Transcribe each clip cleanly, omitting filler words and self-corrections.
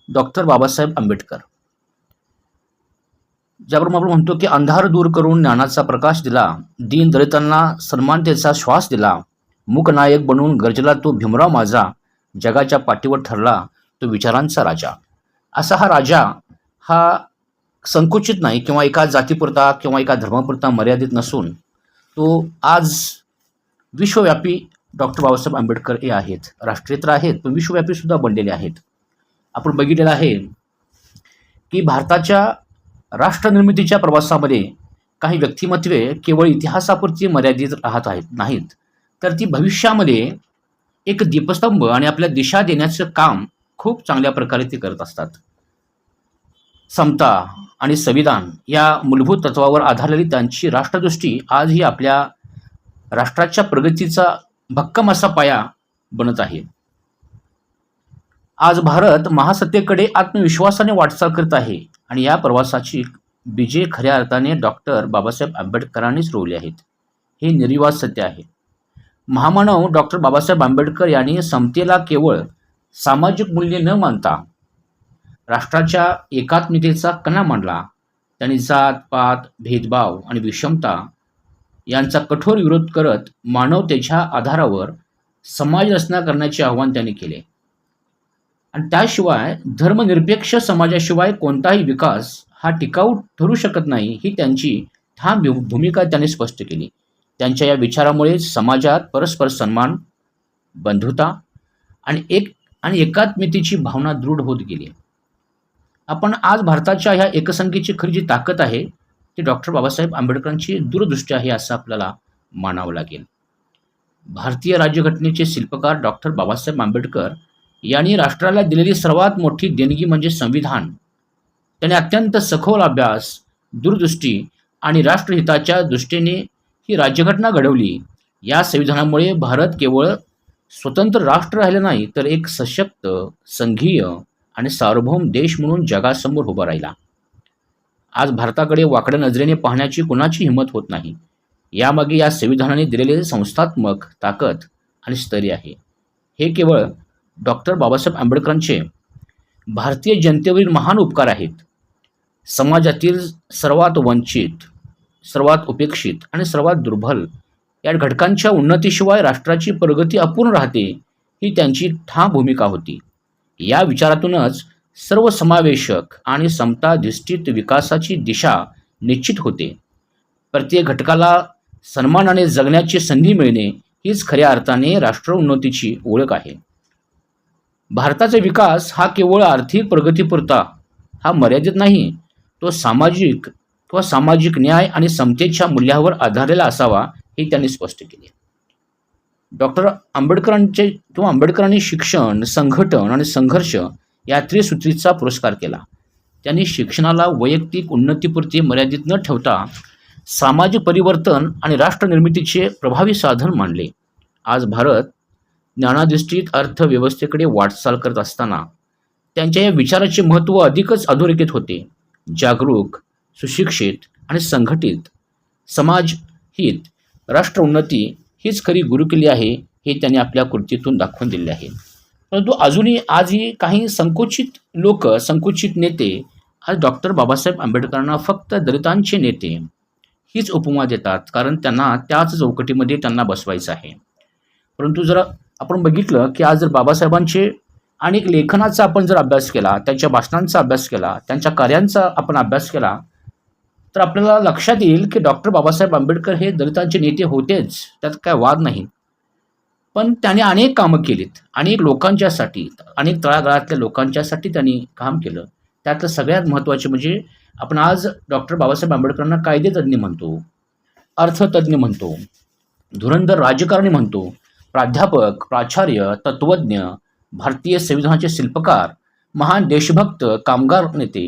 Doctor Babasaheb Ambedkar. ज्याप्रमाणे आपण म्हणतो की अंधार दूर करून ज्ञानाचा प्रकाश दिला, दीन दलितांना सन्मानतेचा श्वास दिला, मूकनायक बनून गरजला तो भीमराव माझा, जगाच्या पाठीवर ठरला तो विचारांचा राजा. असा हा राजा हा संकुचित नाही किंवा एका जातीपुरता किंवा एका धर्मापुरता मर्यादित नसून तो आज विश्वव्यापी डॉक्टर बाबासाहेब आंबेडकर हे आहेत. राष्ट्रीय तर आहेत पण विश्वव्यापी सुद्धा बनलेले आहेत. आपण बघितलेलं आहे की भारताच्या राष्ट्रनिर्मितीच्या प्रवासामध्ये काही व्यक्तिमत्वे केवळ इतिहासापुरती मर्यादित राहत नाहीत, तर ती भविष्यामध्ये एक दीपस्तंभ आणि आपल्या दिशा देण्याचं काम खूप चांगल्या प्रकारे ते करत असतात. समता आणि संविधान या मूलभूत तत्वावर आधारलेली त्यांची राष्ट्रदृष्टी आजही आपल्या राष्ट्राच्या प्रगतीचा भक्कम असा पाया बनत आहे. आज भारत महासत्तेकडे आत्मविश्वासाने वाटचाल करत आहे आणि या प्रवासाची बीजे खऱ्या अर्थाने डॉक्टर बाबासाहेब आंबेडकरांनीच रोवली आहेत. हे निर्विवाद सत्य आहे. महामानव डॉक्टर बाबासाहेब आंबेडकर यांनी समतेला केवळ सामाजिक मूल्य न मानता राष्ट्राच्या एकात्मतेचा कणा मांडला. त्यांनी जात पात भेदभाव आणि विषमता यांचा कठोर विरोध करत मानवतेच्या आधारावर समाज रचना करण्याचे आवाहन त्यांनी केले. आणि त्याशिवाय धर्मनिरपेक्ष समाजाशिवाय कोणताही विकास हा टिकाऊ ठरू शकत नाही ही त्यांची ठाम भूमिका त्यांनी स्पष्ट केली. त्यांच्या या विचारामुळे समाजात परस्पर सन्मान, बंधुता आणि एकात्मतेची भावना दृढ होत गेली. आपण आज भारताच्या ह्या एकसंख्येची खरी जी ताकद आहे ती डॉक्टर बाबासाहेब आंबेडकरांची दूरदृष्टी आहे असं आपल्याला मानावं लागेल. भारतीय राज्यघटनेचे शिल्पकार डॉक्टर बाबासाहेब आंबेडकर यांनी राष्ट्राला दिलेली सर्वात मोठी देणगी म्हणजे संविधान. त्याने अत्यंत सखोल अभ्यास, दूरदृष्टी आणि राष्ट्रहिताच्या दृष्टीने ही राज्यघटना घडवली. या संविधानामुळे भारत केवळ स्वतंत्र राष्ट्र राहिलं नाही तर एक सशक्त, संघीय आणि सार्वभौम देश म्हणून जगासमोर उभा राहिला. आज भारताकडे वाकड्या नजरेने पाहण्याची कुणाची हिंमत होत नाही. यामागे या संविधानाने दिलेले संस्थात्मक ताकद आणि स्थैर्य आहे. हे केवळ डॉक्टर बाबासाहेब आंबेडकरांचे भारतीय जनतेवरील महान उपकार आहेत. समाजातील सर्वात वंचित, सर्वात उपेक्षित आणि सर्वात दुर्बल या घटकांच्या उन्नतीशिवाय राष्ट्राची प्रगती अपूर्ण राहते ही त्यांची ठाम भूमिका होती. या विचारातूनच सर्वसमावेशक आणि समताधिष्ठित विकासाची दिशा निश्चित होते. प्रत्येक घटकाला सन्मानाने जगण्याची संधी मिळणे हीच खऱ्या अर्थाने राष्ट्रोन्नतीची ओळख आहे. भारताचा विकास हा केवळ आर्थिक प्रगतीपुरता हा मर्यादित नाही, तो सामाजिक न्याय आणि समतेच्या मूल्यावर आधारलेला असावा हे त्यांनी स्पष्ट केले. डॉक्टर आंबेडकरांनी शिक्षण, संघटन आणि संघर्ष या त्रिसूत्रीचा पुरस्कार केला. त्यांनी शिक्षणाला वैयक्तिक उन्नतीपुरते मर्यादित न ठेवता सामाजिक परिवर्तन आणि राष्ट्रनिर्मितीचे प्रभावी साधन मानले. आज भारत ज्ञानाधिष्ठित अर्थव्यवस्थेकडे वाटचाल करत असताना त्यांच्या या विचाराचे महत्त्व अधिकच अधोरेखित होते. जागरूक, सुशिक्षित आणि संघटित समाजहित, राष्ट्र उन्नती हीच खरी गुरुकिल्ली आहे हे त्यांनी आपल्या कृतीतून दाखवून दिले आहे. परंतु आजही काही संकुचित नेते आज डॉक्टर बाबासाहेब आंबेडकरांना फक्त दलितांचे नेते हीच उपमा देतात, कारण त्यांना त्याच चौकटीमध्ये त्यांना बसवायचं आहे. परंतु जर आपण बघितलं की आज जर बाबासाहेबांचे अनेक लेखनाचा आपण जर अभ्यास केला, त्यांच्या भाषणांचा अभ्यास केला, त्यांच्या कार्यांचा आपण अभ्यास केला तर आपल्याला लक्षात येईल की डॉक्टर बाबासाहेब आंबेडकर हे दलितांचे नेते होतेच, त्यात काय वाद नाही. पण त्यांनी अनेक कामं केलीत, अनेक लोकांच्यासाठी, अनेक तळागाळातल्या लोकांच्यासाठी त्यांनी काम केलं. त्यातलं सगळ्यात महत्त्वाचे म्हणजे आपण आज डॉक्टर बाबासाहेब आंबेडकरांना कायदेतज्ञ म्हणतो, अर्थतज्ञ म्हणतो, धुरंधर राजकारणी म्हणतो, प्राध्यापक, प्राचार्य, तत्त्वज्ञ, भारतीय संविधानाचे शिल्पकार, महान देशभक्त, कामगार नेते,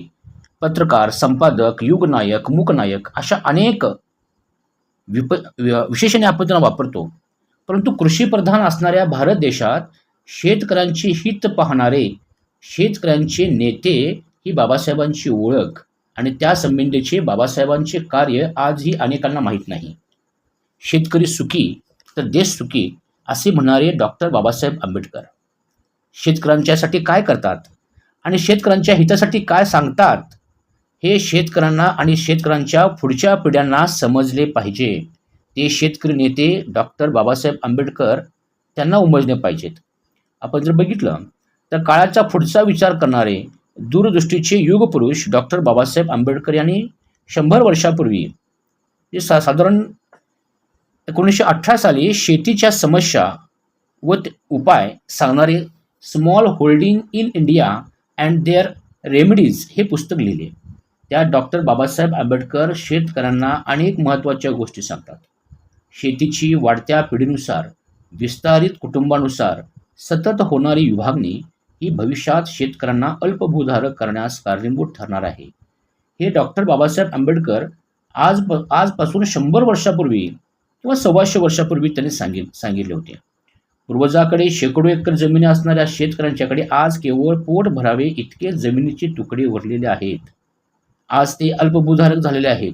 पत्रकार, संपादक, युगनायक, मूकनायक अशा अनेक विशेषणे आपण त्यांना वापरतो. परंतु कृषीप्रधान असणाऱ्या भारत देशात शेतकऱ्यांची हित पाहणारे शेतकऱ्यांचे नेते ही बाबासाहेबांची ओळख आणि त्या संबंधीचे बाबासाहेबांचे कार्य आजही अनेकांना माहीत नाही. शेतकरी सुखी तर देश सुखी असे म्हणणारे डॉक्टर बाबासाहेब आंबेडकर शेतकऱ्यांच्यासाठी काय करतात आणि शेतकऱ्यांच्या हितासाठी काय सांगतात हे शेतकऱ्यांना आणि शेतकऱ्यांच्या पुढच्या पिढ्यांना समजले पाहिजे. ते शेतकरी नेते डॉक्टर बाबासाहेब आंबेडकर त्यांना उमजले पाहिजेत. आपण जर बघितलं तर काळाचा पुढचा विचार करणारे दूरदृष्टीचे युगपुरुष डॉक्टर बाबासाहेब आंबेडकर यांनी 100 वर्षापूर्वी साधारण 1918 साली शेतीच्या समस्या व उपाय सांगणारे small holding in India and their remedies हे पुस्तक लिहिले. त्यात डॉक्टर बाबासाहेब आंबेडकर शेतकऱ्यांना अनेक महत्त्वाच्या गोष्टी सांगतात. शेतीची वाढत्या पिढीनुसार, विस्तारित कुटुंबानुसार सतत होणारी विभागणी ही भविष्यात शेतकऱ्यांना अल्पभूधारक करण्यास कारणीभूत ठरणार आहे. हे डॉक्टर बाबासाहेब आंबेडकर आजपासून 100 वर्षापूर्वी किंवा 125 वर्षापूर्वी त्यांनी सांगितले होते. पूर्वजाकडे शेकडो एकर जमिनी असणाऱ्या शेतकऱ्यांच्याकडे आज केवळ पोट भरावे इतके जमिनीचे तुकडे उरलेले आहेत. आज ते अल्पभूधारक झालेले आहेत.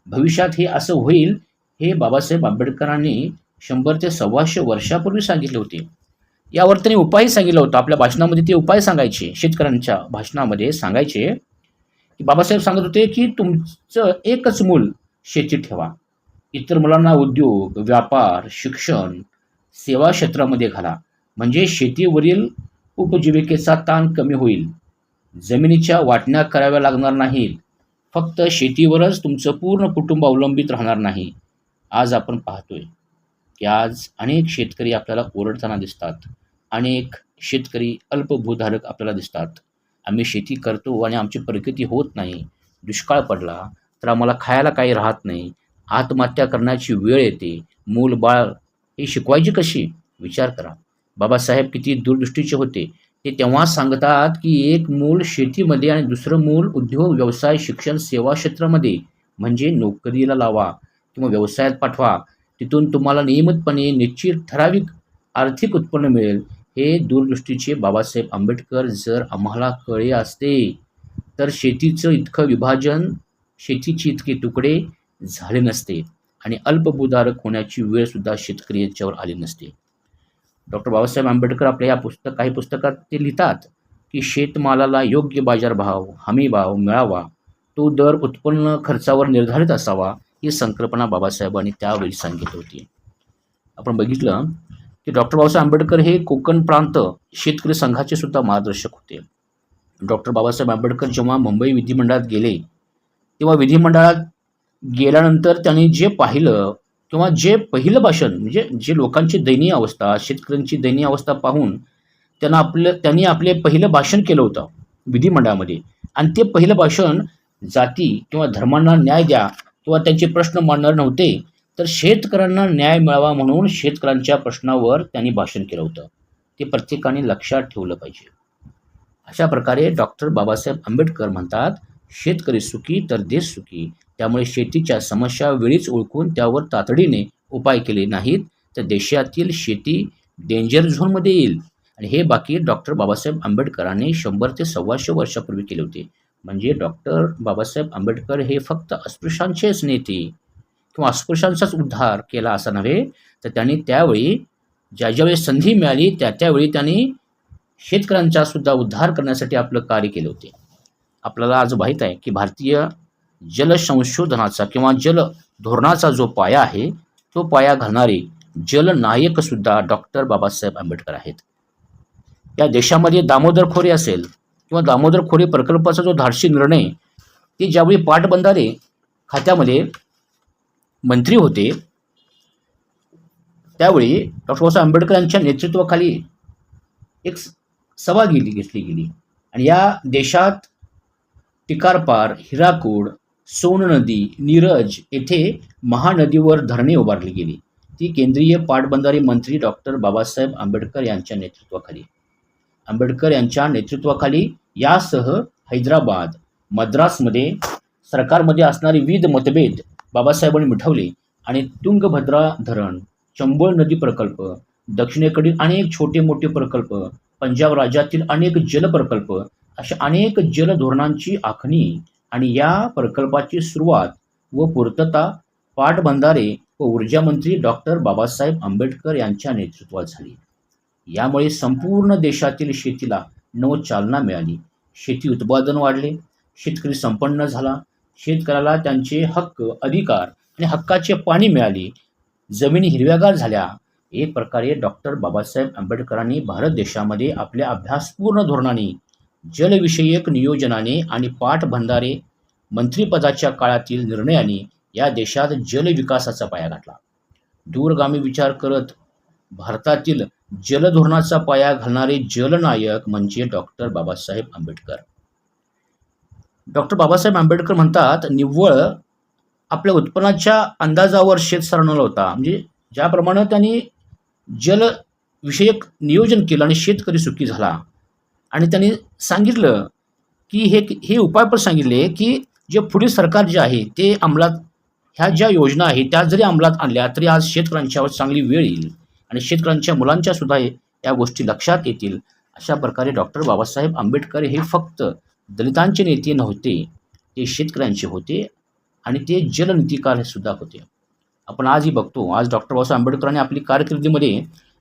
भविष्यात हे असं होईल हे बाबासाहेब आंबेडकरांनी 100 ते 125 वर्षापूर्वी सांगितले होते. यावर त्यांनी उपायही सांगितला होता. आपल्या भाषणामध्ये ते उपाय सांगायचे, शेतकऱ्यांच्या भाषणामध्ये सांगायचे की बाबासाहेब सांगत होते की तुमचं एकच मूल शेती ठेवा. इतर मुलांना उद्योग, व्यापार, शिक्षण, सेवा क्षेत्रामध्ये घाला. म्हणजे शेतीवरील उपजीविकेचा ताण कमी होईल. जमिनीच्या वाटण्या कराव्या लागणार नाहीत. फक्त शेतीवरच तुमचं पूर्ण कुटुंब अवलंबित राहणार नाही. आज आपण पाहतोय की आज अनेक शेतकरी आपल्याला ओरडताना दिसतात. अनेक शेतकरी अल्पभूधारक आपल्याला दिसतात. आम्ही शेती करतो आणि आमची प्रगती होत नाही. दुष्काळ पडला तर आम्हाला खायला काही राहत नाही. आत्महत्या करण्याची वेळ येते. मूल बाळ ही शिकवायची कशी? विचार करा. बाबासाहेब किती दूरदृष्टीचे होते. ते तेव्हा सांगतात की एक मूल शेतीमध्ये आणि दुसरं मूल उद्योग, व्यवसाय, शिक्षण, सेवा क्षेत्रामध्ये म्हणजे नोकरीला लावा किंवा व्यवसायात पाठवा. तिथून तुम्हाला नियमितपणे निश्चित ठराविक आर्थिक उत्पन्न मिळेल. हे दूरदृष्टीचे बाबासाहेब आंबेडकर जर आम्हाला कळले असते तर शेतीचं इतकं विभाजन, शेतीचे इतके तुकडे झाले नसते आणि अल्पभूधारक होण्याची वेळसुद्धा शेतकरी याच्यावर आली नसते. डॉक्टर बाबासाहेब आंबेडकर आपल्या काही पुस्तकात ते लिहितात की शेतमालाला योग्य बाजारभाव, हमीभाव मिळावा, तो दर उत्पन्न खर्चावर निर्धारित असावा, ही संकल्पना बाबासाहेबांनी त्यावेळी सांगितली होती. आपण बघितलं की डॉक्टर बाबासाहेब आंबेडकर हे कोकण प्रांत शेतकरी संघाचे सुद्धा मार्गदर्शक होते. डॉक्टर बाबासाहेब आंबेडकर जेव्हा मुंबई विधिमंडळात गेले तेव्हा विधिमंडळात गेल्यानंतर त्यांनी जे पाहिलं किंवा जे पहिलं भाषण म्हणजे जे लोकांची दयनीय अवस्था, शेतकऱ्यांची दयनीय अवस्था पाहून त्यांनी आपले पहिलं भाषण केलं होतं विधिमंडळामध्ये. आणि ते पहिलं भाषण जाती किंवा धर्मांना न्याय द्या किंवा त्यांचे प्रश्न मांडणार नव्हते, तर शेतकऱ्यांना न्याय मिळावा म्हणून शेतकऱ्यांच्या प्रश्नावर त्यांनी भाषण केलं होतं. ते प्रत्येकाने लक्षात ठेवलं पाहिजे. अशा प्रकारे डॉक्टर बाबासाहेब आंबेडकर म्हणतात, शेतकरी सुखी तर देश सुखी. त्यामुळे शेतीच्या समस्या वेळीच ओळखून त्यावर तातडीने उपाय केले नाहीत तर देशातील शेती डेंजर झोनमध्ये येईल. आणि हे बाकी डॉक्टर बाबासाहेब आंबेडकरांनी 100 ते 125 वर्षापूर्वी केले होते. म्हणजे डॉक्टर बाबासाहेब आंबेडकर हे फक्त अस्पृश्यांचेच नेते किंवा अस्पृश्यांचाच उद्धार केला असा नव्हे, तर त्यांनी त्यावेळी ज्यावेळी संधी मिळाली त्यावेळी त्यांनी शेतकऱ्यांचा सुद्धा उद्धार करण्यासाठी आपलं कार्य केले होते. आपल्याला आज माहीत आहे की भारतीय जल संशोधनाचा किंवा जल धोरणाचा जो पाया आहे तो पाया घालणारे जलनायक सुद्धा डॉक्टर बाबासाहेब आंबेडकर आहेत. या देशामध्ये दामोदर खोरे असेल किंवा दामोदर खोरे प्रकल्पाचा जो धाडसी निर्णय, ते ज्यावेळी पाटबंधारे खात्यामध्ये मंत्री होते त्यावेळी डॉक्टर बाबासाहेब आंबेडकर यांच्या नेतृत्वाखाली एक सभा घेतली गेली आणि या देशात टिकारपार, हिराकूड, सोन नदी, नीरज येथे महानदीवर धरणे उभारली गेली. ती केंद्रीय पाटबंधारे मंत्री डॉक्टर बाबासाहेब आंबेडकर यांच्या नेतृत्वाखाली. आंबेडकर यांच्या नेतृत्वाखाली यासह हैदराबाद, मद्रासमध्ये सरकारमध्ये असणारे विविध मतभेद बाबासाहेबांनी मिटवले आणि तुंगभद्रा धरण, चंबळ नदी प्रकल्प, दक्षिणेकडील अनेक छोटे मोठे प्रकल्प, पंजाब राज्यातील अनेक जल प्रकल्प, अशा अनेक जल धोरणांची आखणी आणि या प्रकल्पाची सुरुवात व पूर्तता पाटबंधारे व ऊर्जा मंत्री डॉक्टर बाबासाहेब आंबेडकर यांच्या नेतृत्वात झाली. यामुळे संपूर्ण देशातील शेतीला नवचालना मिळाली. शेती उत्पादन वाढले, शेतकरी संपन्न झाला, शेतकऱ्याला त्यांचे हक्क, अधिकार आणि हक्काचे पाणी मिळाले, जमिनी हिरव्यागार झाल्या. एक प्रकारे डॉक्टर बाबासाहेब आंबेडकरांनी भारत देशामध्ये आपल्या अभ्यासपूर्ण धोरणाने, जलविषयक नियोजनाने आणि पाटबंधारे मंत्रिपदाच्या काळातील निर्णयाने या देशात जलविकासाचा पाया घातला. दूरगामी विचार करत भारतातील जलधोरणाचा पाया घालणारे जलनायक म्हणजे डॉक्टर बाबासाहेब आंबेडकर. डॉक्टर बाबासाहेब आंबेडकर म्हणतात, निव्वळ आपल्या उत्पन्नाच्या अंदाजावर शेत सारवला होता. म्हणजे ज्याप्रमाणे त्यांनी जलविषयक नियोजन केलं आणि शेतकरी सुखी झाला. आणि त्यांनी सांगितलं की हे उपाय पण सांगितले की जे पुढील सरकार जे आहे ते अंमलात, ह्या ज्या योजना आहेत त्या जरी अंमलात आणल्या तरी आज शेतकऱ्यांच्यावर चांगली वेळ येईल आणि शेतकऱ्यांच्या मुलांच्या सुद्धा या गोष्टी लक्षात येतील. अशा प्रकारे डॉक्टर बाबासाहेब आंबेडकर हे फक्त दलितांचे नेते नव्हते, ते शेतकऱ्यांचे होते आणि ते जलनीतिकार सुद्धा होते. आपण आजही बघतो, आज डॉक्टर बाबासाहेब आंबेडकरांनी आपली कारकिर्दीमध्ये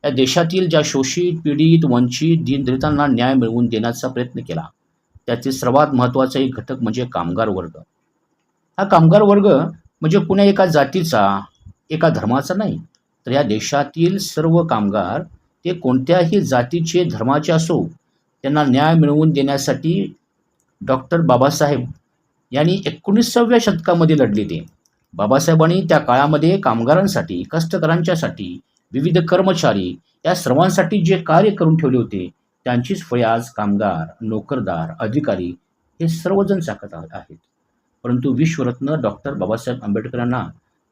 या देशातील ज्या शोषित, पीडित, वंचित, दीनदलितांना न्याय मिळवून देण्याचा प्रयत्न केला. त्यातील सर्वात महत्त्वाचा एक घटक म्हणजे कामगार वर्ग. हा कामगार वर्ग म्हणजे कुण्या एका जातीचा, एका धर्माचा नाही, तर या देशातील सर्व कामगार ते कोणत्याही जातीचे, धर्माचे असो, त्यांना न्याय मिळवून देण्यासाठी डॉक्टर बाबासाहेब यांनी 19व्या शतकामध्ये लढले. ते बाबासाहेबांनी त्या काळामध्ये कामगारांसाठी, कष्टकऱ्यांच्यासाठी, विविध कर्मचारी या सर्वांसाठी जे कार्य करून ठेवले होते त्यांचीच फळे आज कामगार, नोकरदार, अधिकारी हे सर्वजण चाकत आहेत. परंतु विश्वरत्न डॉक्टर बाबासाहेब आंबेडकरांना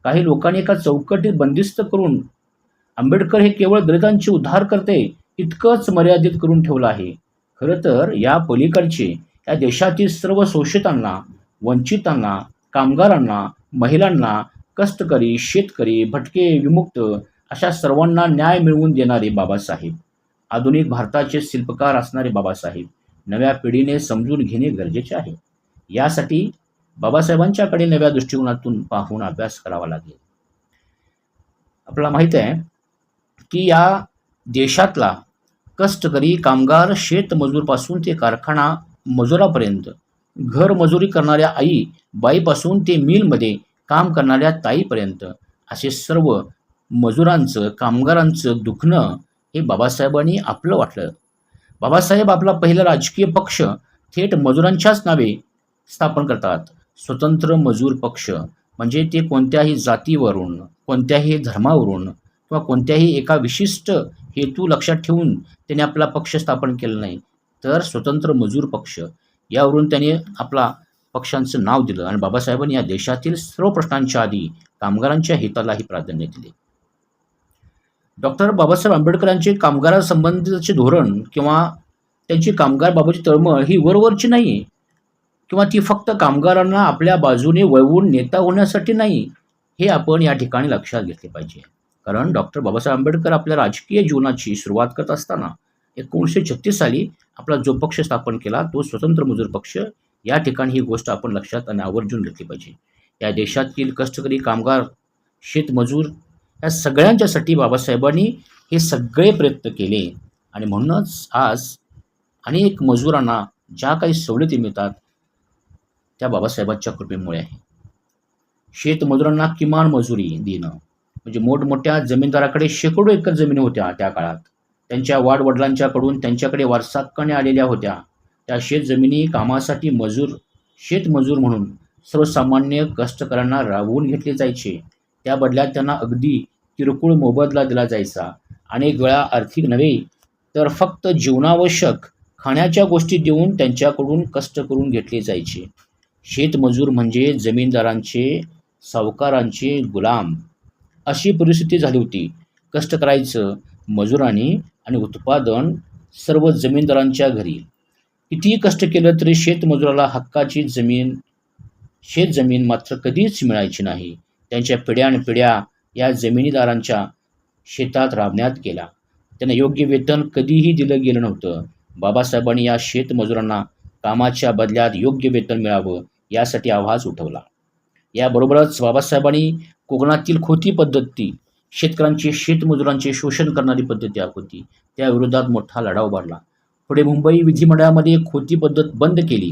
काही लोकांनी एका चौकटीत बंदिस्त करून आंबेडकर हे केवळ दलितांचे उद्धार करते इतकंच मर्यादित करून ठेवलं आहे. खरं तर या पलीकडचे या देशातील सर्व शोषितांना, वंचितांना, कामगारांना, महिलांना, कष्टकरी, शेतकरी, भटके, विमुक्त अशा सर्वांना न्याय मिळवून देणारे बाबासाहेब, आधुनिक भारताचे शिल्पकार असणारे बाबासाहेब नव्या पिढीने समजून घेणे गरजेचे आहे. यासाठी बाबासाहेबांच्याकडे नव्या दृष्टिकोनातून पाहून अभ्यास करावा लागेल. आपल्याला माहीत आहे की या देशातला कष्टकरी, कामगार, शेतमजूरपासून ते कारखाना मजुरापर्यंत, घर मजुरी करणाऱ्या आई बाईपासून ते मिलमध्ये काम करणाऱ्या ताईपर्यंत असे सर्व मजुरांचं, कामगारांचं दुखणं हे बाबासाहेबांनी आपलं वाटलं. बाबासाहेब आपला पहिला राजकीय पक्ष थेट मजुरांच्याच नावे स्थापन करतात. स्वतंत्र मजूर पक्ष म्हणजे ते कोणत्याही जातीवरून, कोणत्याही धर्मावरून किंवा कोणत्याही एका विशिष्ट हेतू लक्षात ठेवून त्यांनी आपला पक्ष स्थापन केलं नाही, तर स्वतंत्र मजूर पक्ष यावरून त्यांनी आपला पक्षांचं नाव दिलं. आणि बाबासाहेबांनी या देशातील सर्व प्रश्नांच्या आधी कामगारांच्या हितालाही प्राधान्य दिले. डॉक्टर बाबासाहेब आंबेडकरांचे कामगारांसंबंधीचे धोरण किंवा त्यांची कामगारबाबतची तळमळ ही वरवरची नाही किंवा ती फक्त कामगारांना आपल्या बाजूने वळवून नेता होण्यासाठी नाही, हे आपण या ठिकाणी लक्षात घेतले पाहिजे. कारण डॉक्टर बाबासाहेब आंबेडकर आपल्या राजकीय जीवनाची सुरुवात करत असताना 1936 साली आपला जो पक्ष स्थापन केला तो स्वतंत्र मजूर पक्ष. या ठिकाणी ही गोष्ट आपण लक्षात आणि आवर्जून घेतली पाहिजे. या देशातील कष्टकरी, कामगार, शेतमजूर या सगळ्यांच्यासाठी बाबासाहेबांनी हे सगळे प्रयत्न केले आणि म्हणूनच आज अनेक मजुरांना ज्या काही सवलती मिळतात त्या बाबासाहेबांच्या कृपेमुळे आहे. शेतमजुरांना किमान मजुरी देणं म्हणजे मोठमोठ्या जमीनदाराकडे शेकडो एकर जमिनी होत्या त्या काळात. त्यांच्या वाडवडिलांच्याकडून त्यांच्याकडे वारसाहक्काने आलेल्या होत्या. त्या शेतजमिनी कामासाठी शेतमजूर म्हणून सर्वसामान्य कष्टकऱ्यांना राबवून घेतले जायचे. त्या बदल्यात त्यांना अगदी किरकोळ मोबदला दिला जायचा. अनेक वेळा आर्थिक नव्हे तर फक्त जीवनावश्यक खाण्याच्या गोष्टी देऊन त्यांच्याकडून कष्ट करून घेतले जायचे. शेतमजूर म्हणजे जमीनदारांचे, सावकारांचे गुलाम अशी परिस्थिती झाली होती. कष्ट करायचं मजुरांनी आणि उत्पादन सर्व जमीनदारांच्या घरी. कितीही कष्ट केलं तरी शेतमजुराला हक्काची शेतजमीन मात्र कधीच मिळायची नाही. त्यांच्या पिढ्यानपिढ्या या जमिनीदारांच्या शेतात राबण्यात गेल्या. त्यांना योग्य वेतन कधीही दिलं गेलं नव्हतं. बाबासाहेबांनी या शेतमजुरांना कामाच्या बदल्यात योग्य वेतन मिळावं यासाठी आवाज उठवला. याबरोबरच बाबासाहेबांनी कोकणातील खोती पद्धती, शेतकऱ्यांचे, शेतमजुरांचे शोषण करणारी पद्धती होती, त्या विरोधात मोठा लढा उभारला. पुढे मुंबई विधिमंडळामध्ये खोटी पद्धत बंद केली,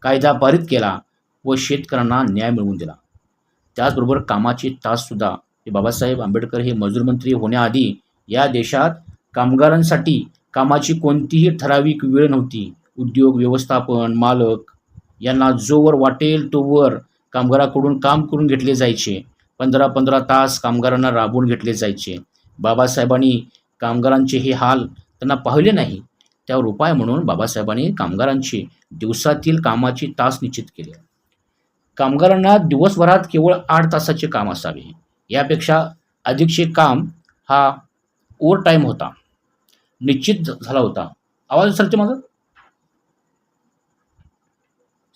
कायदा पारित केला व शेतकऱ्यांना न्याय मिळवून दिला. त्याचबरोबर कामाचे ताससुद्धा बाबासाहेब आंबेडकर हे मजूरमंत्री होण्याआधी या देशात कामगारांसाठी कामाची कोणतीही ठराविक वेळ नव्हती. उद्योग व्यवस्थापन मालक यांना जोवर वाटेल तोवर कामगाराकडून काम करून घेतले जायचे. 15-15 तास कामगारांना राबवून घेतले जायचे. बाबासाहेबांनी कामगारांचे हे हाल त्यांना पाहिले नाही. त्यावर उपाय म्हणून बाबासाहेबांनी कामगारांचे दिवसातील कामाचे तास निश्चित केले. कामगारांना दिवसभरात केवळ 8 तासाचे काम असावे. यापेक्षा अधिकचे काम हा ओव्हर टाईम होता निश्चित झाला होता. आवाज सरते माझा?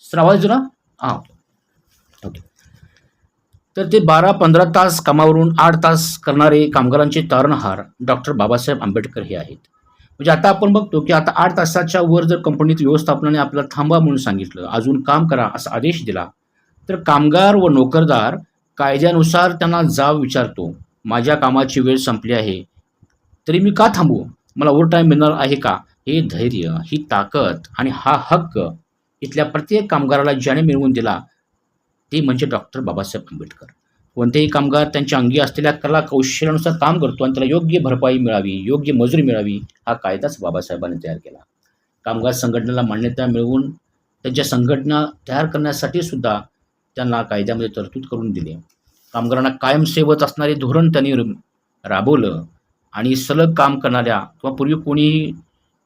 सर आवाज येतो ना? हां, ओके. तर ते 12-15 तास कामावरून 8 तास करणारे कामगारांचे तारणहार डॉक्टर बाबासाहेब आंबेडकर हे आहेत. म्हणजे आता आपण बघतो की आता 8 तासाच्या वर जर कंपनीत व्यवस्थापनाने आपल्याला थांबा म्हणून सांगितलं, अजून काम करा असा आदेश दिला, तर कामगार व नोकरदार कायद्यानुसार त्यांना जाब विचारतो, माझ्या कामाची वेळ संपली आहे तरी मी का थांबू, मला ओव्हर टाईम मिळणार आहे का. हे धैर्य, ही ताकद आणि हा हक्क इथल्या प्रत्येक कामगाराला ज्याने मिळवून दिला ते म्हणजे डॉक्टर बाबासाहेब आंबेडकर. कोणतेही कामगार त्यांच्या अंगी असलेल्या कला कौशल्यानुसार काम करतो आणि त्याला योग्य भरपाई मिळावी, योग्य मजुरी मिळावी, हा कायदाच बाबासाहेबांनी तयार केला. कामगार संघटनेला मान्यता मिळवून त्यांच्या संघटना तयार करण्यासाठी सुद्धा त्यांना कायद्यामध्ये तरतूद करून दिली. कामगारांना कायम सेवत असणारे धोरण त्यांनी राबवलं आणि सलग काम करणाऱ्या किंवा पूर्वी कोणीही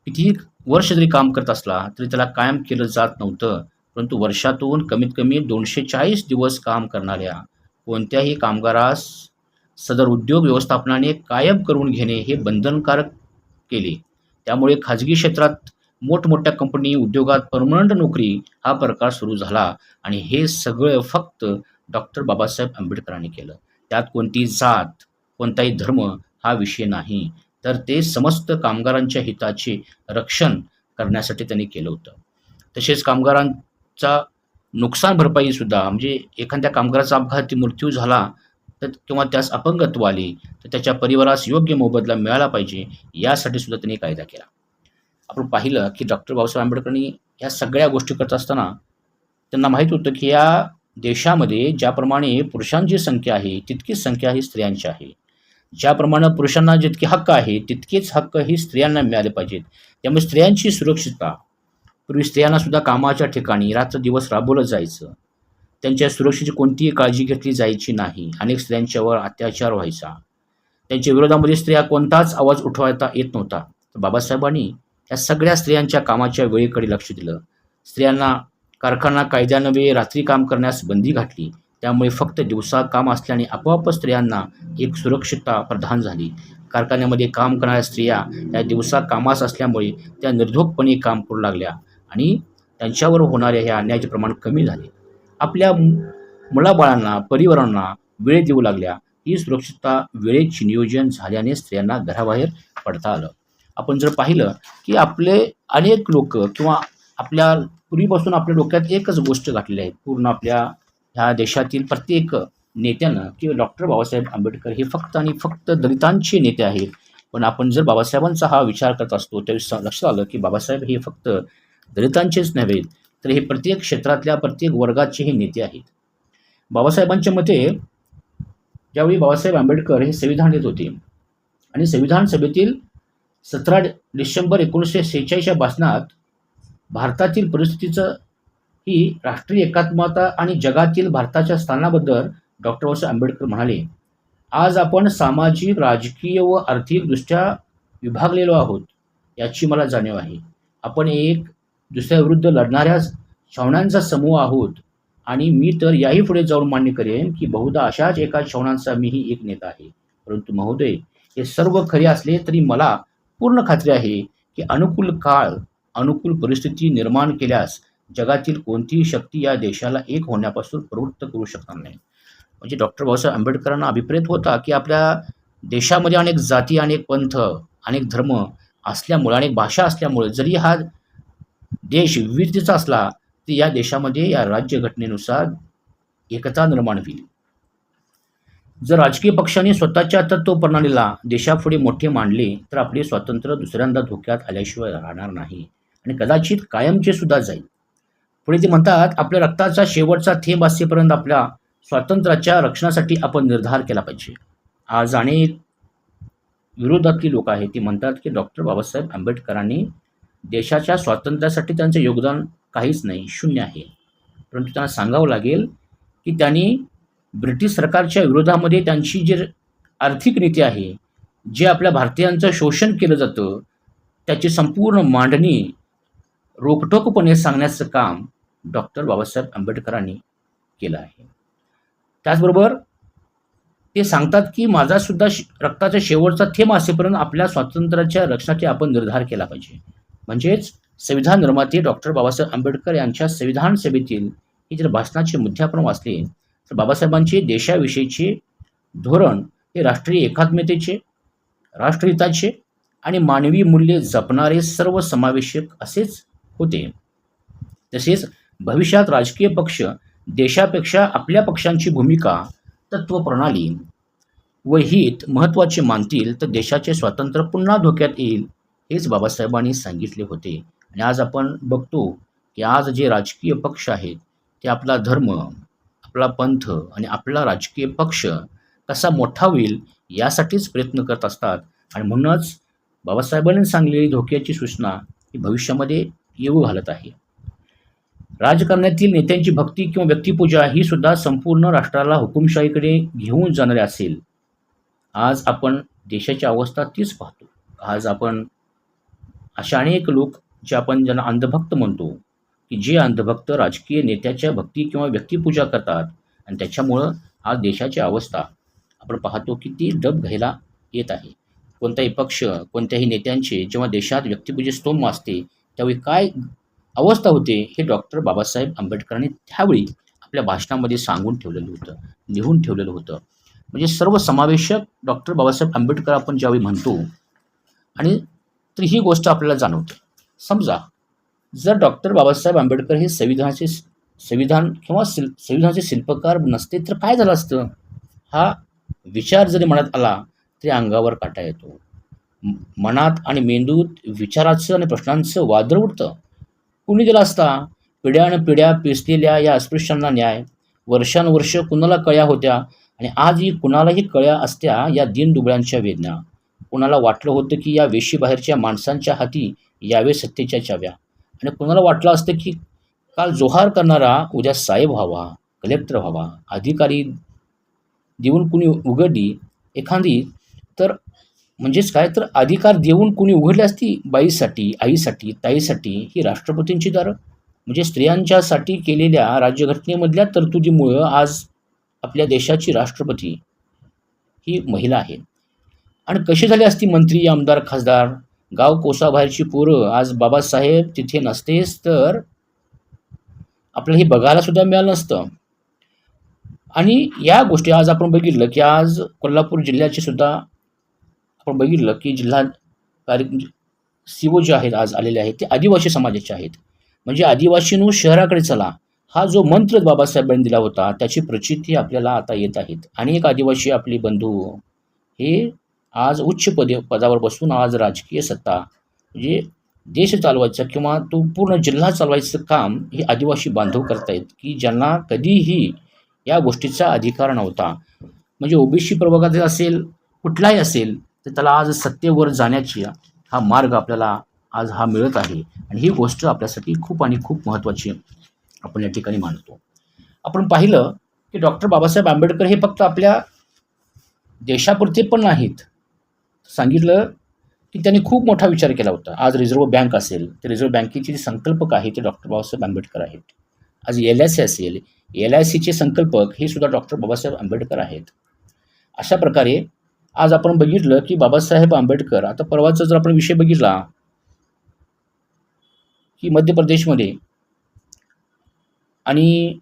कितीही वर्ष जरी काम करत असला तरी त्याला कायम केलं जात नव्हतं, परंतु वर्षातून कमीत कमी 240 दिवस काम करणाऱ्या कोणत्याही कामगारास सदर उद्योग व्यवस्थापनाने कायम करून घेणे हे बंधनकारक केले. त्यामुळे खाजगी क्षेत्रात मोठमोठ्या कंपनी उद्योगात परमनंट नोकरी हा प्रकार सुरू झाला आणि हे सगळं फक्त डॉक्टर बाबासाहेब आंबेडकरांनी केलं. त्यात कोणती जात, कोणताही धर्म हा विषय नाही, तर ते समस्त कामगारांच्या हिताचे रक्षण करण्यासाठी त्यांनी केलं होतं. तसेच कामगारांचा नुकसान भरपाईसुद्धा, म्हणजे एखाद्या कामगाराचा अपघाती मृत्यू झाला तर किंवा त्यास अपंगत्व आले तर त्याच्या परिवारास योग्य मोबदला मिळाला पाहिजे, यासाठी सुद्धा त्यांनी कायदा केला. आपण पाहिलं की डॉक्टर बाबासाहेब आंबेडकरांनी या सगळ्या गोष्टी करत असताना त्यांना माहीत होतं की या देशामध्ये ज्याप्रमाणे पुरुषांची संख्या आहे तितकीच संख्या ही स्त्रियांची आहे. ज्याप्रमाणे पुरुषांना जितके हक्क आहे तितकेच हक्क ही स्त्रियांना मिळाले पाहिजेत. त्यामुळे स्त्रियांची सुरक्षितता, पूर्वी स्त्रियांना सुद्धा कामाच्या ठिकाणी रात्र दिवस राबवलं जायचं, त्यांच्या सुरक्षेची कोणतीही काळजी घेतली जायची नाही. अनेक स्त्रियांच्यावर अत्याचार व्हायचा, त्यांच्या विरोधामध्ये स्त्रिया कोणताच आवाज उठवायता येत नव्हता. तर बाबासाहेबांनी या सगळ्या स्त्रियांच्या कामाच्या वेळेकडे लक्ष दिलं. स्त्रियांना कारखाना कायद्यान्वये रात्री काम करण्यास बंदी घातली. त्यामुळे फक्त दिवसा काम असल्याने आपोआप स्त्रियांना एक सुरक्षितता प्रदान झाली. कारखान्यामध्ये काम करणाऱ्या स्त्रिया या दिवसा कामास असल्यामुळे त्या निर्धोकपणे काम करू लागल्या आणि त्यांच्यावर होणाऱ्या ह्या अन्यायाचे प्रमाण कमी झाले. आपल्या मुलाबाळांना, परिवारांना वेळ देऊ लागल्या. ही सुरक्षितता वेळेचे नियोजन झाल्याने स्त्रियांना घराबाहेर पडता आलं. आपण जर पाहिलं की आपले अनेक लोक किंवा आपल्या पूर्वीपासून आपल्या डोक्यात एकच गोष्ट घातलेली आहे, पूर्ण आपल्या ह्या देशातील प्रत्येक नेत्यानं की डॉक्टर बाबासाहेब आंबेडकर हे फक्त आणि फक्त दलितांचे नेते आहेत. पण आपण जर बाबासाहेबांचा हा विचार करत असतो त्यावेळी लक्षात आलं की बाबासाहेब हे फक्त दलितांचेच नव्हे, तर हे प्रत्येक क्षेत्रातल्या प्रत्येक वर्गाचे हे नेते आहेत. बाबासाहेबांच्या मते ज्यावेळी बाबासाहेब आंबेडकर हे संविधान देत होते आणि संविधान सभेतील 17 डिसेंबर 1946 भाषणात भारतातील परिस्थितीचं ही राष्ट्रीय एकात्मता आणि जगातील भारताच्या स्थानाबद्दल डॉक्टर बाबासाहेब आंबेडकर म्हणाले, आज आपण सामाजिक, राजकीय व आर्थिकदृष्ट्या विभागलेलो आहोत याची मला जाणीव आहे. आपण एक दुसऱ्याविरुद्ध लढणाऱ्या छावण्यांचा समूह आहोत आणि मी तर याही पुढे जाऊन मान्य करेन की बहुधा अशाच एका छावण्यांचा मीही एक नेता आहे. परंतु महोदय, हे सर्व खरे असले तरी मला पूर्ण खात्री आहे की अनुकूल काळ, अनुकूल परिस्थिती निर्माण केल्यास जगातील कोणतीही शक्ती या देशाला एक होण्यापासून प्रवृत्त करू शकणार नाही. म्हणजे डॉक्टर बाबासाहेब आंबेडकरांना अभिप्रेत होता की आपल्या देशामध्ये अनेक जाती, अनेक पंथ, अनेक धर्म असल्यामुळे, अनेक भाषा असल्यामुळे जरी हा देश विविधतेचा असला तरी या देशामध्ये या राज्यघटनेनुसार एकता निर्माण होईल. जर राजकीय पक्षांनी स्वतःच्या तत्वप्रणालीला देशापुढे मोठे मांडले तर आपले स्वातंत्र्य दुसऱ्यांदा धोक्यात आल्याशिवाय राहणार नाही आणि कदाचित कायमचे सुद्धा जाईल. पुढे ते म्हणतात, आपल्या रक्ताचा शेवटचा थेंब असेपर्यंत आपल्या स्वातंत्र्याच्या रक्षणासाठी आपण निर्धार केला पाहिजे. आज अनेक विरोधातली लोक आहेत ती म्हणतात की डॉक्टर बाबासाहेब आंबेडकरांनी देशाच्या स्वातंत्र्यासाठी त्यांचं योगदान काहीच नाही, शून्य आहे. परंतु त्यांना सांगावं लागेल की त्यांनी ब्रिटिश सरकारच्या विरोधामध्ये त्यांची जी आर्थिक नीती आहे, जे आपल्या भारतीयांचं शोषण केलं जातं, त्याची संपूर्ण मांडणी रोखठोकपणे सांगण्याचं काम डॉक्टर बाबासाहेब आंबेडकरांनी केलं आहे. त्याचबरोबर ते सांगतात की माझा सुद्धा रक्ताचा शेवटचा थेंब असेपर्यंत आपल्या स्वातंत्र्याच्या रक्षणासाठी आपण निर्धार केला पाहिजे. म्हणजेच संविधान निर्माते डॉक्टर बाबासाहेब आंबेडकर यांच्या संविधान सभेतील हे जर भाषणाचे मुद्दे आपण वाचले तर बाबासाहेबांचे देशाविषयीचे धोरण हे राष्ट्रीय एकात्मतेचे, राष्ट्रहिताचे आणि मानवी मूल्ये जपणारे सर्वसमावेशक असेच होते. तसेच भविष्यात राजकीय पक्ष देशापेक्षा आपल्या पक्षांची भूमिका, तत्वप्रणाली व हित महत्त्वाचे मानतील तर देशाचे स्वातंत्र्य पुन्हा धोक्यात येईल, हेच बाबासाहेबांनी सांगितले होते. आणि आज आपण बघतो की आज जे राजकीय पक्ष आहेत ते आपला धर्म, आपला पंथ आणि आपला राजकीय पक्ष कसा मोठा होईल यासाठीच प्रयत्न करत असतात. आणि म्हणूनच बाबासाहेबांनी सांगलेली धोक्याची सूचना ही भविष्यामध्ये येऊ घालत आहे. राजकारणातील नेत्यांची भक्ती किंवा व्यक्तिपूजा ही सुद्धा संपूर्ण राष्ट्राला हुकुमशाहीकडे घेऊन जाणारी असेल. आज आपण देशाची अवस्था तीच पाहतो. आज आपण अशा अनेक लोक जे आपण ज्यांना अंधभक्त म्हणतो की जे अंधभक्त राजकीय नेत्याच्या भक्ती किंवा व्यक्तिपूजा करतात आणि त्याच्यामुळं आज देशाची अवस्था आपण पाहतो की ती डब घ्यायला येत आहे. कोणताही पक्ष, कोणत्याही नेत्यांचे जेव्हा देशात व्यक्तिपूजे स्तोम असते त्यावेळी काय अवस्था होते हे डॉक्टर बाबासाहेब आंबेडकरांनी त्यावेळी आपल्या भाषणामध्ये सांगून ठेवलेलं होतं, लिहून ठेवलेलं होतं. म्हणजे सर्वसमावेशक डॉक्टर बाबासाहेब आंबेडकर आपण ज्यावेळी म्हणतो आणि तर ही गोष्ट आपल्याला जाणवते. समजा जर डॉक्टर बाबासाहेब आंबेडकर हे संविधान किंवा संविधानाचे शिल्पकार नसते तर काय झालं असतं, हा विचार जरी मनात आला तरी अंगावर काटा येतो. मनात आणि मेंदूत विचाराचं आणि प्रश्नांचं वादळ उडतं. कुणी दिला असता पिढ्यानपिढ्या पेसलेल्या या अस्पृश्यांना न्याय? वर्षानुवर्ष कुणाला कळ्या होत्या आणि आजही कुणालाही कळ्या असत्या या दीनदुबळ्यांच्या वेदना. कुणाला वाटलं होतं की या वेशीबाहेरच्या माणसांच्या हाती यावे सत्तेच्या चाव्या आणि कुणाला वाटलं असतं की काल जोहार करणारा उद्या साहेब व्हावा, कलेक्टर व्हावा. अधिकारी देऊन कुणी उघडली एखादी तर म्हणजेच काय तर अधिकार देऊन कुणी उघडली असती बाईसाठी, आईसाठी, ताईसाठी ही राष्ट्रपतींची दारं. म्हणजे स्त्रियांच्यासाठी केलेल्या राज्यघटनेमधल्या तरतुदीमुळं आज आपल्या देशाची राष्ट्रपती ही महिला आहे. आणि कशी झाली असती मंत्री, आमदार, खासदार, गाव कोसाबाहेरची पोरं आज बाबासाहेब तिथे नसतेच तर आपल्याला हे बघायला सुद्धा मिळालं नसतं. आणि या गोष्टी आज आपण बघितलं की आज कोल्हापूर जिल्ह्याचे सुद्धा आपण बघितलं की जिल्हा CO जे आहेत आज आलेले आहेत ते आदिवासी समाजाचे आहेत. म्हणजे आदिवासींनो शहराकडे चला हा जो मंत्र बाबासाहेबांनी दिला होता त्याची प्रचिती आपल्याला आता येत आहेत. अनेक आदिवासी आपले बंधू हे आज उच्च पदावर बसून आज राजकीय सत्ता म्हणजे देश चालवायचं किंवा तो पूर्ण जिल्हा चालवायचं काम हे आदिवासी बांधव करतायत की ज्यांना कधीही या गोष्टीचा अधिकार नव्हता. म्हणजे OBC प्रवर्गातील असेल, कुठलाही असेल तर त्याला आज सत्तेवर जाण्याची हा मार्ग आपल्याला आज हा मिळत आहे. आणि ही गोष्ट आपल्यासाठी खूप आणि खूप महत्त्वाची आपण या ठिकाणी मानतो. आपण पाहिलं की डॉक्टर बाबासाहेब आंबेडकर हे फक्त आपल्या देशापुरते पण नाहीत. सांगितलं की त्यांनी खूप मोठा विचार केला होता. आज रिझर्व्ह बँक असेल तर रिझर्व्ह बँकेचे जे संकल्पक आहे ते डॉक्टर बाबासाहेब आंबेडकर आहेत. आज LIC असेल, LICचे संकल्पक हे सुद्धा डॉक्टर बाबासाहेब आंबेडकर आहेत. अशा प्रकारे आज आपण बघितलं की बाबासाहेब आंबेडकर, आता परवाचा जर आपण विषय बघितला की मध्य प्रदेशमध्ये आणि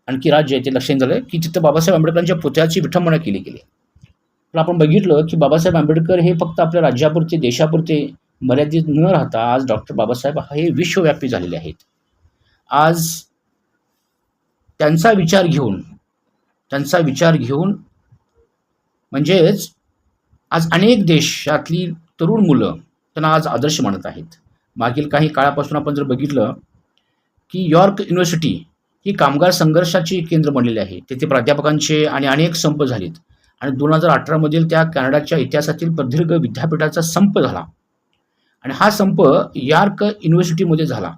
आणखी राज्य आहे ते लक्षात झालं की तिथं बाबासाहेब आंबेडकरांच्या पुतळ्याची विठंबना केली गेली. पण आपण बघितलं की बाबासाहेब आंबेडकर हे फक्त आपल्या राज्यापुरते, देशापुरते मर्यादित न राहता आज डॉक्टर बाबासाहेब हे विश्वव्यापी झालेले आहेत. आज त्यांचा विचार घेऊन त्यांचा विचार घेऊन म्हणजेच आज अनेक देशातली तरुण मुलं त्यांना आज आदर्श मानत आहेत. मागील काही काळापासून आपण जर बघितलं की यॉर्क युनिव्हर्सिटी ही कामगार संघर्षाची केंद्र बनलेली आहे. तेथे प्राध्यापकांचे आणि अनेक संप झालेत आणि 2018 मधील त्या कॅनडाच्या इतिहासातील प्रदीर्घ विद्यापीठाचा संप झाला आणि हा संप यॉर्क युनिव्हर्सिटीमध्ये झाला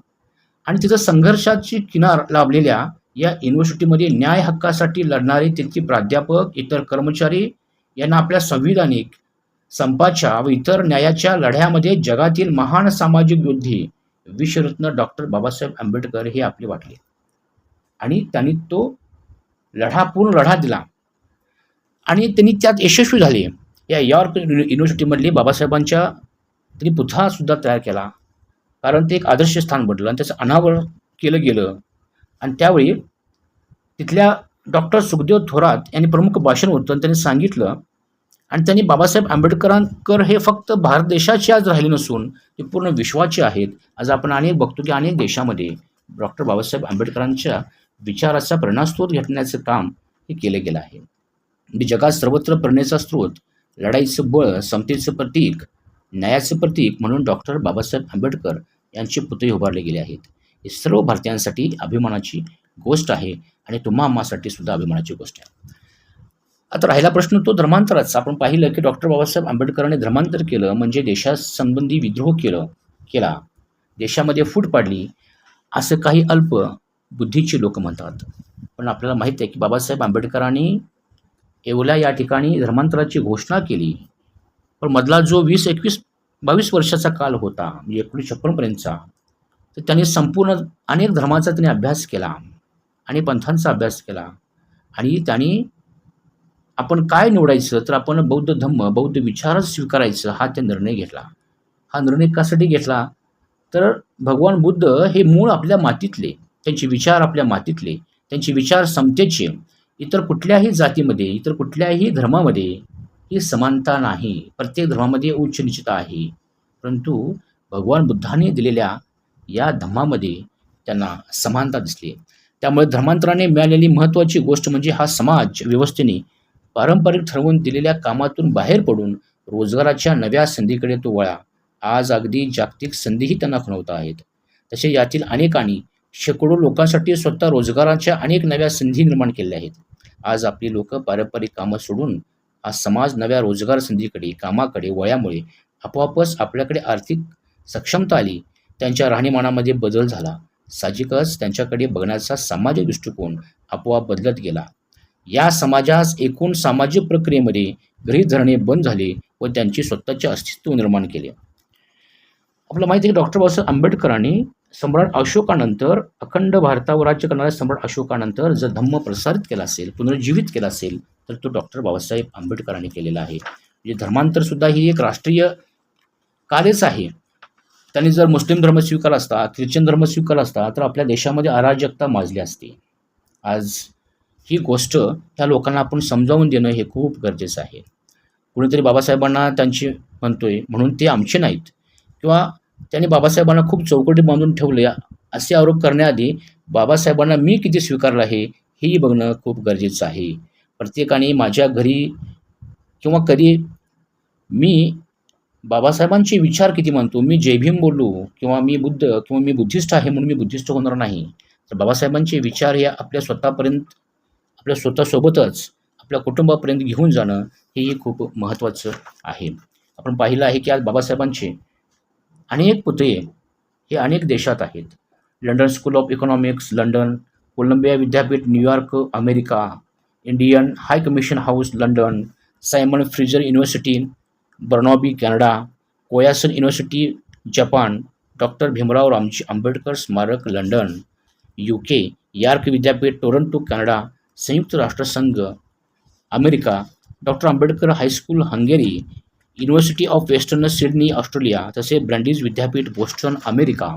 आणि तिथं संघर्षाची किनार लाभलेल्या या युनिव्हर्सिटीमध्ये न्याय हक्कासाठी लढणारे तिथले प्राध्यापक, इतर कर्मचारी यांना आपल्या संविधानिक संपाच्या व इतर न्यायाच्या लढ्यामध्ये जगातील महान सामाजिक योद्धे विश्वरत्न डॉक्टर बाबासाहेब आंबेडकर हे आपले वाटले आणि त्यांनी तो पूर्ण लढा दिला आणि त्यांनी त्यात यशस्वी झाले. या यॉर्क युनिव्हर्सिटीमधले बाबासाहेबांच्या त्यांनी पुतळा सुद्धा तयार केला, कारण ते एक आदर्श स्थान बनलं आणि त्याचं अनावरण केलं गेलं. आणि त्यावेळी तिथल्या डॉक्टर सुखदेव थोरात यांनी प्रमुख भाषण होतं आणि त्यांनी सांगितलं आणि त्यांनी बाबासाहेब आंबेडकरांकर हे फक्त भारत देशाचे आज राहिले नसून ते पूर्ण विश्वाचे आहेत. आज आपण अनेक बघतो की अनेक देशामध्ये डॉक्टर बाबासाहेब आंबेडकरांच्या विचाराचा प्रेरणास्रोत घेण्याचं काम हे केलं गेलं आहे. म्हणजे जगात सर्वत्र प्रेरणेचा स्रोत, लढाईचं बळ, समतेचं प्रतीक, न्यायाचं प्रतीक म्हणून डॉक्टर बाबासाहेब आंबेडकर यांचे पुतळे उभारले गेले आहेत. हे सर्व भारतीयांसाठी अभिमानाची गोष्ट आहे आणि तुम्हा आम्हासाठी सुद्धा अभिमानाची गोष्ट आहे. आता राहिला प्रश्न तो धर्मांतराचा. आपण पाहिलं की डॉक्टर बाबासाहेब आंबेडकरांनी धर्मांतर केलं म्हणजे देशासंबंधी विद्रोह केला, देशामध्ये फूट पाडली, असं काही अल्प बुद्धीची लोक म्हणतात. पण आपल्याला माहीत आहे की बाबासाहेब आंबेडकरांनी येवला या ठिकाणी धर्मांतराची घोषणा केली. पण मधला जो 22 वर्षाचा काल होता, म्हणजे 1956 पर्यंतचा, तर त्यांनी संपूर्ण अनेक धर्माचा त्यांनी अभ्यास केला आणि पंथांचा अभ्यास केला आणि त्यांनी आपण काय निवडायचं तर आपण बौद्ध धम्म, बौद्ध विचारच स्वीकारायचं हा ते निर्णय घेतला. हा निर्णय कशासाठी घेतला तर भगवान बुद्ध हे मूळ आपल्या मातीतले, त्यांचे विचार आपल्या मातीतले, त्यांचे विचार समतेचे. इतर कुठल्याही जातीमध्ये, इतर कुठल्याही धर्मामध्ये ही समानता नाही. प्रत्येक धर्मामध्ये उच्च निश्चित आहे, परंतु भगवान बुद्धाने दिलेल्या या धम्मामध्ये त्यांना समानता दिसली. त्यामुळे धर्मांतराने मिळालेली महत्त्वाची गोष्ट म्हणजे हा समाज व्यवस्थेने पारंपरिक ठरवून दिलेल्या कामातून बाहेर पडून रोजगाराच्या नव्या संधीकडे तो वळा. आज अगदी जागतिक संधीही त्यांना खुणवत आहेत. तसे यातील अनेकांनी शेकडो लोकांसाठी स्वतः रोजगाराच्या अनेक नव्या संधी निर्माण केल्या आहेत. आज आपली लोक पारंपरिक कामं सोडून हा समाज नव्या रोजगार संधीकडे, कामाकडे वळल्यामुळे आपोआपच आपल्याकडे आर्थिक सक्षमता आली, त्यांच्या राहणीमानामध्ये बदल झाला. साहजिकच त्यांच्याकडे बघण्याचा सामाजिक दृष्टिकोन आपोआप बदलत गेला. या समाजास एकूण सामाजिक प्रक्रियेमध्ये गृहीत धरणे बंद झाले व त्यांचे स्वतःचे अस्तित्व निर्माण केले. आपल्याला माहिती आहे की डॉक्टर बाबासाहेब आंबेडकरांनी सम्राट अशोकानंतर, अखंड भारतावर राज्य करणाऱ्या सम्राट अशोकानंतर जर धम्म प्रसारित केला असेल, पुनर्जीवित केला असेल तर तो डॉक्टर बाबासाहेब आंबेडकरांनी केलेला आहे. म्हणजे धर्मांतर सुद्धा ही एक राष्ट्रीय कार्यच आहे. त्यांनी जर मुस्लिम धर्म स्वीकारला असता, ख्रिश्चन धर्म स्वीकारला असता तर आपल्या देशामध्ये अराजकता माजली असती. आज ही गोष्ट ह्या लोकांना आपण समजावून देणं हे खूप गरजेचं आहे. कुणीतरी बाबासाहेबांना त्यांची म्हणतोय म्हणून ते आमचे नाहीत किंवा त्यांनी बाबासाहेबांना खूप चौकटी बांधून ठेवले असे आरोप करण्याआधी बाबासाहेबांना मी किती स्वीकारलं आहे हेही बघणं खूप गरजेचं आहे. प्रत्येकाने माझ्या घरी किंवा कधी मी बाबासाहेबांचे विचार किती मानतो, मी जय भीम बोललो किंवा मी बुद्ध किंवा मी बुद्धिस्ट आहे म्हणून मी बुद्धिस्ट होणार नाही. तर बाबासाहेबांचे विचार हे आपल्या स्वतःपर्यंत, आपल्या स्वतःसोबतच आपल्या कुटुंबापर्यंत घेऊन जाणं हेही खूप महत्त्वाचं आहे. आपण पाहिलं आहे की आज बाबासाहेबांचे अनेक पुतळे हे अनेक देशात आहेत. London school of economics London, Columbia विद्यापीठ New York America, Indian high commission house London, Simon Fraser university Burnaby Canada, Koyasan university Japan, doctor Bhimrao Ramji Ambedkar स्मारक लंडन UK, यॉर्क विद्यापीठ टोरंटो कॅनडा, संयुक्त राष्ट्रसंघ America, doctor Ambedkar high school Hungary, university of western Sydney Australia, तसे Brandeis विद्यापीठ Boston America,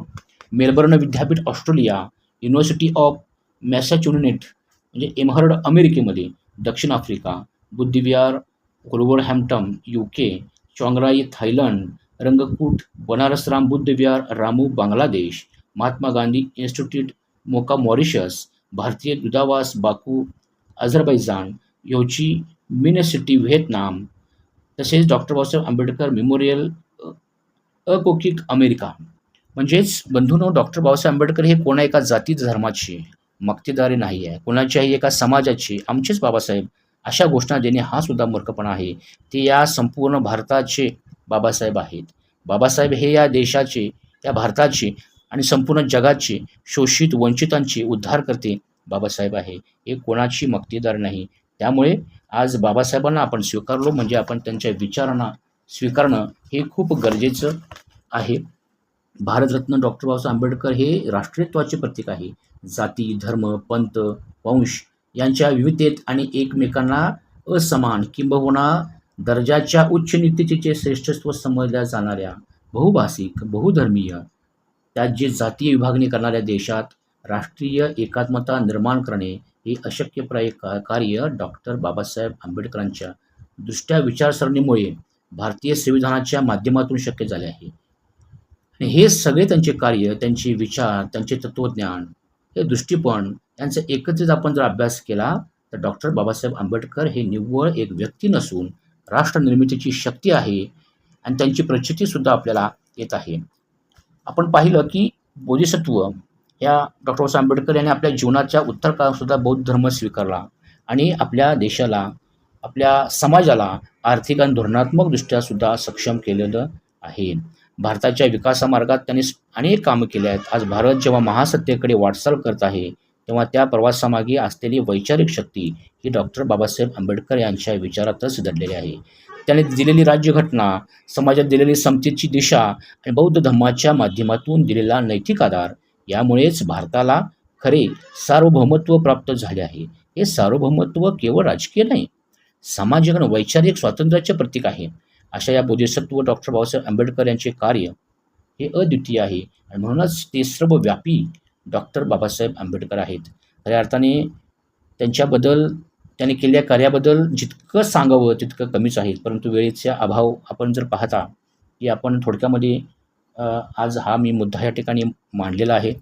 Melbourne विद्यापीठ Australia, university of Massachusetts म्हणजे Amherst अमेरिकेमध्ये, दक्षिण आफ्रिका, बुद्धविहार Wolverhampton UK, Chiang Rai Thailand, रंगकूट Banaras Ram Buddha Vihar Ramu Bangladesh, Mahatma Gandhi Institute Moka Mauritius, भारतीय दूतावास Baku Azerbaijan, Ho Chi Minh City Vietnam, तसेच डॉक्टर बाबासाहेब आंबेडकर मेमोरियल अकोकिक अमेरिका. म्हणजेच बंधूंनो, डॉक्टर बाबासाहेब आंबेडकर हे कोणा एका जाती धर्माची मक्तेदारी नाही आहे, कोणाच्याही एका समाजाची आमचेच बाबासाहेब अशा घोषणा देणे हा सुद्धा मूर्खपणा आहे. ते या संपूर्ण भारताचे बाबासाहेब आहेत. बाबासाहेब हे या देशाचे, या भारताचे आणि संपूर्ण जगाचे शोषित वंचितांचे उद्धारकर्ते बाबासाहेब आहे. हे कोणाची मक्तेदार नाही. त्यामुळे आज बाबासाहेबांना आपण स्वीकारलो म्हणजे आपण त्यांच्या विचारांना स्वीकारणं हे खूप गरजेचं आहे. भारतरत्न डॉक्टर बाबासाहेब आंबेडकर हे राष्ट्रीयत्वाचे प्रतीक आहे. जाती, धर्म, पंथ, वंश यांच्या विविधतेत आणि एकमेकांना असमान किंबहुना दर्जाच्या उच्च नीतिचे श्रेष्ठत्व समजल्या जाणाऱ्या बहुभाषिक, बहुधर्मीय, त्यात जे जातीय विभागणी करणाऱ्या देशात राष्ट्रीय एकात्मता निर्माण करणे हे अशक्यप्राय कार्य डॉक्टर बाबासाहेब आंबेडकरांच्या दुसऱ्या विचारसरणीमुळे भारतीय संविधानाच्या माध्यमातून शक्य झाले आहे. आणि हे सगळे त्यांचे कार्य, त्यांचे विचार, त्यांचे तत्त्वज्ञान, हे दृष्टिकोन यांचा एकत्रित आपण जर अभ्यास केला तर डॉक्टर बाबासाहेब आंबेडकर हे निव्वळ एक व्यक्ती नसून राष्ट्रनिर्मितीची शक्ती आहे आणि त्यांची प्रचितीसुद्धा आपल्याला येत आहे. आपण पाहिलं की बोधिसत्व या डॉक्टर बाबासाहेब आंबेडकर यांनी आपल्या जीवनाच्या उत्तर काळातसुद्धा बौद्ध धर्म स्वीकारला आणि आपल्या देशाला, आपल्या समाजाला आर्थिक आणि धोरणात्मकदृष्ट्या सुद्धा सक्षम केलेलं आहे. भारताच्या विकासामार्गात त्यांनी अनेक कामं केली आहेत. आज भारत जेव्हा महासत्तेकडे वाटचाल करत आहे तेव्हा त्या प्रवासामागे असलेली वैचारिक शक्ती ही डॉक्टर बाबासाहेब आंबेडकर यांच्या विचारातच दडलेली आहे. त्याने दिलेली राज्यघटना, समाजात दिलेली समतेची दिशा आणि बौद्ध धर्माच्या माध्यमातून दिलेला नैतिक आधार यामुळेच भारताला खरे सार्वभौमत्व प्राप्त झाले आहे. हे सार्वभौमत्व केवळ राजकीय नाही, सामाजिक आणि वैचारिक स्वातंत्र्याचे प्रतीक आहे. अशा या बोधिसत्व डॉक्टर बाबासाहेब आंबेडकर यांचे कार्य हे अद्वितीय आहे आणि म्हणूनच ते सर्वव्यापी डॉक्टर बाबासाहेब आंबेडकर आहेत. खऱ्या अर्थाने त्यांच्याबद्दल, त्यांनी केलेल्या कार्याबद्दल जितकं सांगावं तितकं कमीच आहे. परंतु वेळेचा अभाव आपण जर पाहता की आपण थोडक्यामध्ये आज हा मी मुद्दा या ठिकाणी मांडलेला आहे,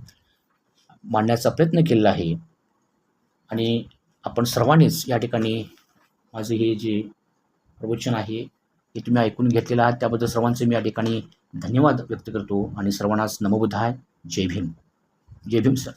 मांडण्याचा प्रयत्न केलेला आहे आणि आपण सर्वांनीच या ठिकाणी माझे हे जे प्रवचन आहे हे तुम्ही ऐकून घेतलेलं आहात त्याबद्दल सर्वांचे मी या ठिकाणी धन्यवाद व्यक्त करतो आणि सर्वांनाच नमो बुद्धाय. जय भीम. जय भीम सर.